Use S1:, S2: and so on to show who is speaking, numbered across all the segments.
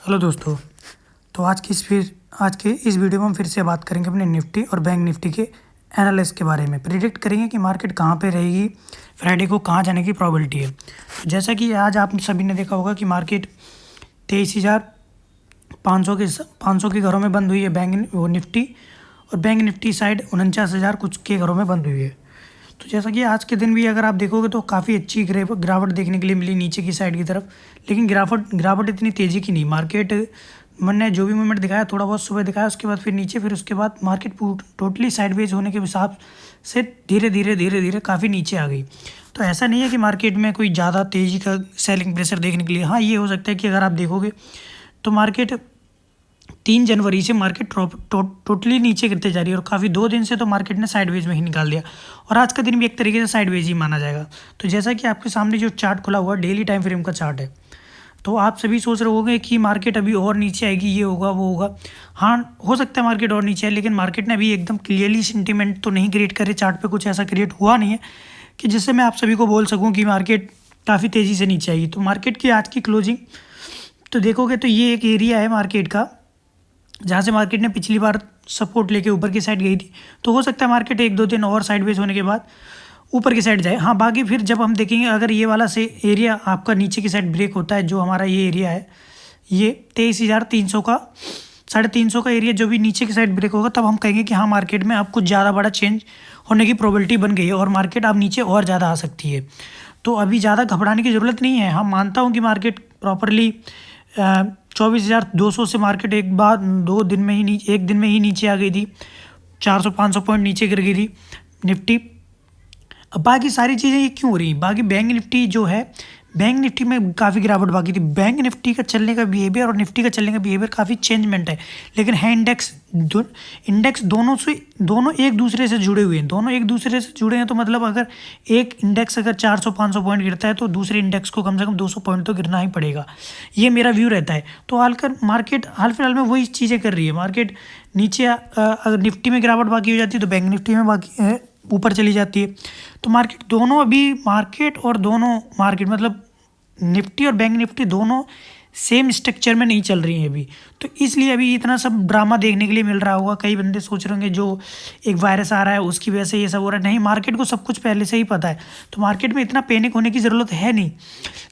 S1: Hello दोस्तों। तो आज के इस वीडियो में हम फिर से बात करेंगे अपने निफ्टी और बैंक निफ्टी के एनालिसिस के बारे में। प्रिडिक्ट करेंगे कि मार्केट कहाँ पे रहेगी, फ्राइडे को कहाँ जाने की प्रोबेबिलिटी है। तो जैसा कि आज आप सभी ने देखा होगा कि मार्केट 23,500 के घरों में बंद हुई है निफ्टी, और बैंक निफ्टी साइड 49,000 कुछ के घरों में बंद हुई है। तो जैसा कि आज के दिन भी अगर आप देखोगे तो काफ़ी अच्छी गिरावट देखने के लिए मिली नीचे की साइड की तरफ, लेकिन गिरावट इतनी तेज़ी की नहीं। मार्केट मैंने जो भी मूवमेंट दिखाया थोड़ा बहुत सुबह दिखाया, उसके बाद फिर नीचे, फिर उसके बाद मार्केट टोटली साइडवेज होने के हिसाब से धीरे धीरे काफ़ी नीचे आ गई। तो ऐसा नहीं है कि मार्केट में कोई ज़्यादा तेज़ी का सेलिंग प्रेशर देखने के लिए। हाँ, ये हो सकता है कि अगर आप देखोगे तो मार्केट 3 जनवरी से मार्केट टोटली नीचे गिरते जा रही है, और काफ़ी 2 दिन से तो मार्केट ने साइडवेज में ही निकाल दिया, और आज का दिन भी एक तरीके से साइडवेज ही माना जाएगा। तो जैसा कि आपके सामने जो चार्ट खुला हुआ है, डेली टाइम फ्रेम का चार्ट है, तो आप सभी सोच रहे होंगे कि मार्केट अभी और नीचे आएगी, ये होगा वो होगा। हाँ, हो सकता है मार्केट और नीचे आए, लेकिन मार्केट ने अभी एकदम क्लियरली सेंटीमेंट तो नहीं क्रिएट करे। चार्ट पे कुछ ऐसा क्रिएट हुआ नहीं है कि जिससे मैं आप सभी को बोल सकूँ कि मार्केट काफ़ी तेज़ी से नीचे आएगी। तो मार्केट की आज की क्लोजिंग तो देखोगे तो ये एक एरिया है मार्केट का जहाँ से मार्केट ने पिछली बार सपोर्ट लेके ऊपर की साइड गई थी। तो हो सकता है मार्केट 1-2 दिन और साइडवेज होने के बाद ऊपर की साइड जाए। हाँ, बाकी फिर जब हम देखेंगे अगर ये वाला से एरिया आपका नीचे की साइड ब्रेक होता है, जो हमारा ये एरिया है, ये 23,300 का 350 का एरिया जो भी नीचे की साइड ब्रेक होगा, तब हम कहेंगे कि हाँ, मार्केट में अब कुछ ज़्यादा बड़ा चेंज होने की प्रोबेबिलिटी बन गई है और मार्केट अब नीचे और ज़्यादा आ सकती है। तो अभी ज़्यादा घबराने की ज़रूरत नहीं है। हाँ, मानता हूँ कि मार्केट प्रॉपरली 24,200 से मार्केट एक दिन में ही नीचे आ गई थी। 400-500 पॉइंट नीचे गिर गई थी निफ्टी। अब बाकी सारी चीज़ें ये क्यों हो रही? बाकी बैंक निफ्टी जो है, बैंक निफ्टी में काफ़ी गिरावट बाकी थी। बैंक निफ्टी का चलने का बिहेवियर और निफ्टी का चलने का बिहेवियर काफ़ी चेंजमेंट है, लेकिन है इंडेक्स दोनों एक दूसरे से जुड़े हुए हैं। दोनों एक दूसरे से जुड़े हैं तो मतलब अगर एक इंडेक्स अगर 400-500 पॉइंट गिरता है तो दूसरे इंडेक्स को कम से कम 200 पॉइंट तो गिरना ही पड़ेगा। ये मेरा व्यू रहता है। तो मार्केट हाल फिलहाल में वही चीज़ें कर रही है। मार्केट नीचे अगर निफ्टी में गिरावट बाकी हो जाती है तो बैंक निफ्टी में बाकी ऊपर चली जाती है। तो मार्केट मतलब निफ्टी और बैंक निफ्टी दोनों सेम स्ट्रक्चर में नहीं चल रही हैं अभी। तो इसलिए अभी इतना सब ड्रामा देखने के लिए मिल रहा होगा। कई बंदे सोच रहे होंगे जो एक वायरस आ रहा है उसकी वजह से ये सब हो रहा है। नहीं, मार्केट को सब कुछ पहले से ही पता है। तो मार्केट में इतना पैनिक होने की ज़रूरत है नहीं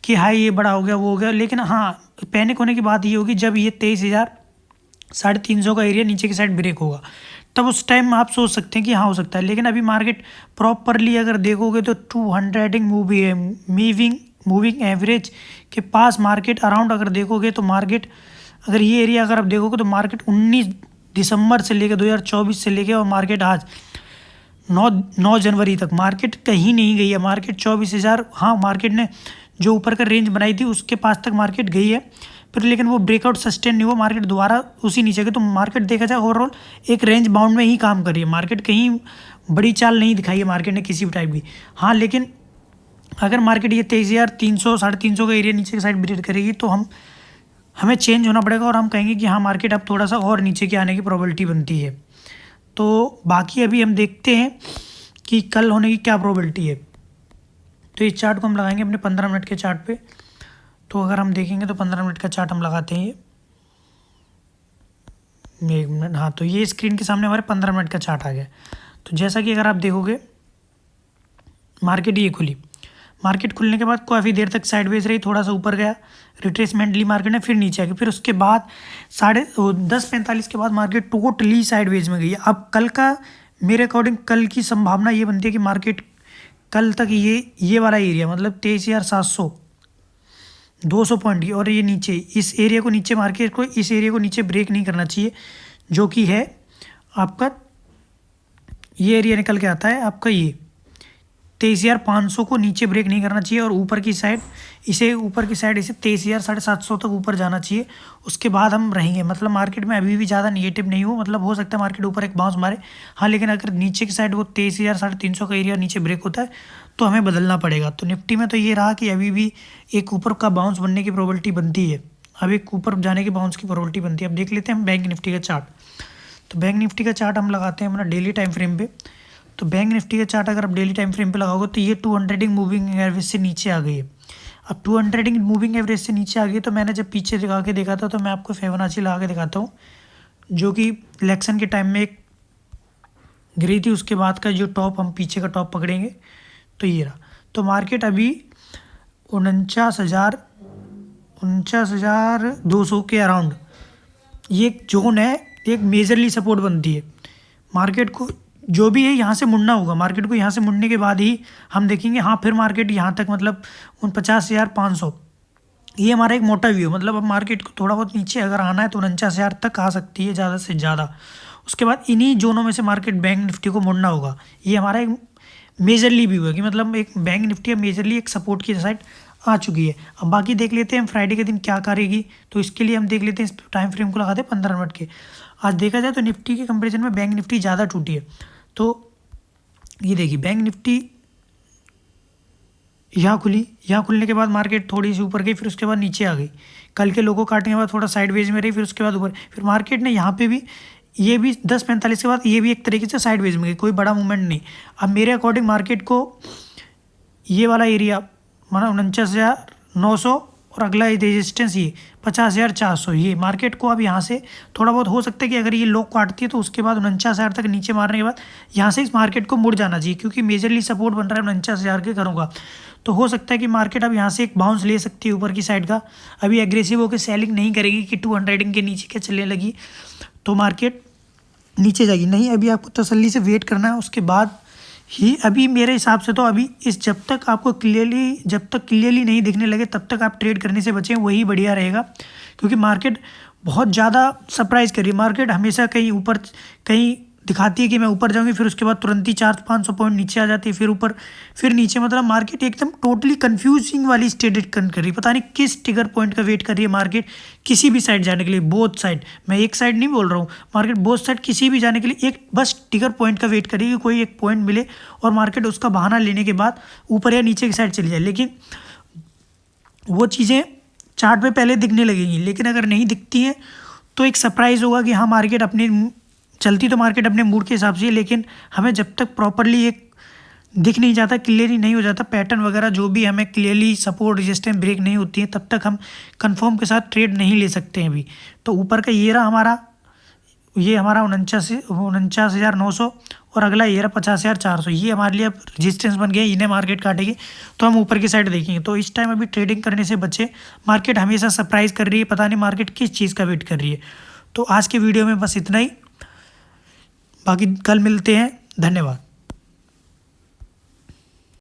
S1: कि हाँ ये बड़ा हो गया वो हो गया। लेकिन हाँ, पैनिक होने की बात ये होगी जब ये 23,350 का एरिया नीचे की साइड ब्रेक होगा, तब उस टाइम आप सोच सकते हैं कि हाँ हो सकता है। लेकिन अभी मार्केट प्रॉपरली अगर देखोगे तो 200 मूविंग एवरेज के पास मार्केट अराउंड अगर देखोगे तो मार्केट अगर ये एरिया अगर आप देखोगे तो मार्केट 19 दिसंबर से लेकर 2024 से लेकर और मार्केट आज 9 जनवरी तक मार्केट कहीं नहीं गई है। मार्केट 24,000, हाँ, मार्केट ने जो ऊपर का रेंज बनाई थी उसके पास तक मार्केट गई है, फिर लेकिन वो ब्रेकआउट सस्टेन नहीं हुआ, मार्केट दोबारा उसी नीचे गई। तो मार्केट देखा जाए ओवरऑल एक रेंज बाउंड में ही काम कर रही है। मार्केट कहीं बड़ी चाल नहीं दिखाई है मार्केट ने किसी भी टाइप की। हाँ, लेकिन अगर मार्केट ये 23,300 350 का एरिया नीचे की साइड ब्रेक करेगी तो हमें चेंज होना पड़ेगा और हम कहेंगे कि हाँ मार्केट अब थोड़ा सा और नीचे के आने की प्रोबेबिलिटी बनती है। तो बाकी अभी हम देखते हैं कि कल होने की क्या प्रोबेबिलिटी है। तो इस चार्ट को हम लगाएंगे अपने 15 मिनट के चार्ट पे। तो अगर हम देखेंगे तो 15 मिनट का चार्ट हम लगाते हैं, ये 1 मिनट। हाँ, तो ये स्क्रीन के सामने हमारे 15 मिनट का चार्ट आ गया। तो जैसा कि अगर आप देखोगे मार्केट ये खुली, मार्केट खुलने के बाद काफ़ी देर तक साइडवेज रही, थोड़ा सा ऊपर गया, रिट्रेसमेंट ली मार्केट ने, फिर नीचे आ गई। फिर उसके बाद 10:45 के बाद मार्केट टोटली साइडवेज में गई है। अब कल का मेरे अकॉर्डिंग कल की संभावना ये बनती है कि मार्केट कल तक ये वाला एरिया मतलब 23,700 200 पॉइंट की, और ये नीचे इस एरिया को नीचे मार्केट को इस एरिया को नीचे ब्रेक नहीं करना चाहिए, जो कि है आपका ये एरिया निकल के आता है आपका ये 23,500 को नीचे ब्रेक नहीं करना चाहिए, और ऊपर की साइड इसे 23,750 तक ऊपर जाना चाहिए। उसके बाद हम रहेंगे। मतलब मार्केट में अभी भी ज़्यादा निगेटिव नहीं हो, मतलब हो सकता है मार्केट ऊपर एक बाउंस मारे। हाँ, लेकिन अगर नीचे की साइड वो 23,350 का एरिया नीचे ब्रेक होता है तो हमें बदलना पड़ेगा। तो निफ्टी में तो ये रहा कि अभी भी एक ऊपर का बाउंस बनने की प्रोबेबिलिटी बनती है, अब एक ऊपर जाने के बाउंस की प्रोबेबिलिटी बनती है। अब देख लेते हैं हम बैंक निफ्टी का चार्ट। तो बैंक निफ्टी का चार्ट हम लगाते हैं अपना डेली टाइम फ्रेम पे। तो बैंक निफ्टी का चार्ट अगर आप डेली टाइम फ्रेम पे लगाओगे तो ये 200 मूविंग एवरेज से नीचे आ गई है। अब 200 मूविंग एवरेज से नीचे आ गई, तो मैंने जब पीछे दिखा के देखा था, तो मैं आपको फिबोनाची लगा के दिखाता हूँ, जो कि इलेक्शन के टाइम में एक गिरी थी। उसके बाद का जो टॉप, हम पीछे का टॉप पकड़ेंगे तो ये रहा। तो मार्केट अभी 49,200 के अराउंड ये एक जोन है, एक मेजरली सपोर्ट बनती है मार्केट को। जो भी है यहाँ से मुड़ना होगा, मार्केट को यहाँ से मुड़ने के बाद ही हम देखेंगे हाँ फिर मार्केट यहाँ तक, मतलब 49,500, ये हमारा एक मोटा व्यू। मतलब अब मार्केट को थोड़ा बहुत नीचे अगर आना है तो 49,000 तक आ सकती है ज़्यादा से ज़्यादा। उसके बाद इन्हीं जोनों में से मार्केट बैंक निफ्टी को मुड़ना होगा। ये हमारा एक मेजरली व्यू है कि मतलब एक बैंक निफ्टी मेजरली एक सपोर्ट की साइड आ चुकी है। अब बाकी देख लेते हैं हम फ्राइडे के दिन क्या करेगी। तो इसके लिए हम देख लेते हैं, इस टाइम फ्रेम को लगाते हैं 15 मिनट के। आज देखा जाए तो निफ्टी के कंपेरिजन में बैंक निफ्टी ज़्यादा टूटी है। तो ये देखिए बैंक निफ्टी यहाँ खुली, यहाँ खुलने के बाद मार्केट थोड़ी सी ऊपर गई, फिर उसके बाद नीचे आ गई। कल के लोगों काटने के बाद थोड़ा साइडवेज में रही, फिर उसके बाद ऊपर। फिर मार्केट ने यहाँ पे भी, ये भी 10:45 के बाद ये भी एक तरीके से साइडवेज में गई, कोई बड़ा मूवमेंट नहीं। अब मेरे अकॉर्डिंग मार्केट को ये वाला एरिया माना 49,900 और अगला रेजिस्टेंस ये 50,400, ये मार्केट को अब यहाँ से थोड़ा बहुत हो सकता है कि अगर ये लो काटती है तो उसके बाद 49,000 तक नीचे मारने के बाद यहाँ से इस मार्केट को मुड़ जाना चाहिए, क्योंकि मेजरली सपोर्ट बन रहा है 49,000 के घरों का। तो हो सकता है कि मार्केट अब यहाँ से एक बाउंस ले सकती है ऊपर की साइड का। अभी एग्रेसिव होकर सेलिंग नहीं करेगी कि 200 के नीचे क्या चलने लगी तो मार्केट नीचे जाएगी, नहीं। अभी आपको तसल्ली से वेट करना है, उसके बाद ही अभी मेरे हिसाब से तो अभी इस जब तक क्लियरली नहीं दिखने लगे तब तक आप ट्रेड करने से बचें, वही बढ़िया रहेगा। क्योंकि मार्केट बहुत ज़्यादा सरप्राइज़ कर रही है। मार्केट हमेशा कहीं ऊपर कहीं दिखाती है कि मैं ऊपर जाऊंगी, फिर उसके बाद तुरंत ही 400-500 पॉइंट नीचे आ जाती है, फिर ऊपर फिर नीचे। मतलब मार्केट एकदम टोटली कंफ्यूजिंग वाली स्टेट कर रही है। पता नहीं किस ट्रिगर पॉइंट का वेट कर रही है मार्केट किसी भी साइड जाने के लिए, बोथ साइड। मैं एक साइड नहीं बोल रहा हूँ, मार्केट बोथ साइड किसी भी जाने के लिए एक बस ट्रिगर पॉइंट का वेट कर रही है कि कोई एक पॉइंट मिले और मार्केट उसका बहाना लेने के बाद ऊपर या नीचे की साइड चली जाए। लेकिन वो चीज़ें चार्ट पे पहले दिखने लगेंगी, लेकिन अगर नहीं दिखती हैं तो एक सरप्राइज़ होगा कि हाँ मार्केट अपने चलती तो मार्केट अपने मूड के हिसाब से, लेकिन हमें जब तक प्रॉपरली एक दिख नहीं जाता, क्लियरली नहीं हो जाता पैटर्न वगैरह, जो भी हमें क्लियरली सपोर्ट रेजिस्टेंस ब्रेक नहीं होती है, तब तक हम कंफर्म के साथ ट्रेड नहीं ले सकते हैं अभी। तो ऊपर का ये रहा हमारा, ये हमारा 49,900 और अगला ये रहा 50,400। ये हमारे लिए अब रेजिस्टेंस बन गया, इन्हें मार्केट काटेगी तो हम ऊपर की साइड देखेंगे। तो इस टाइम अभी ट्रेडिंग करने से बचे, मार्केट हमेशा सरप्राइज़ कर रही है, पता नहीं मार्केट किस चीज़ का वेट कर रही है। तो आज के वीडियो में बस इतना ही, बाकी कल मिलते हैं। धन्यवाद।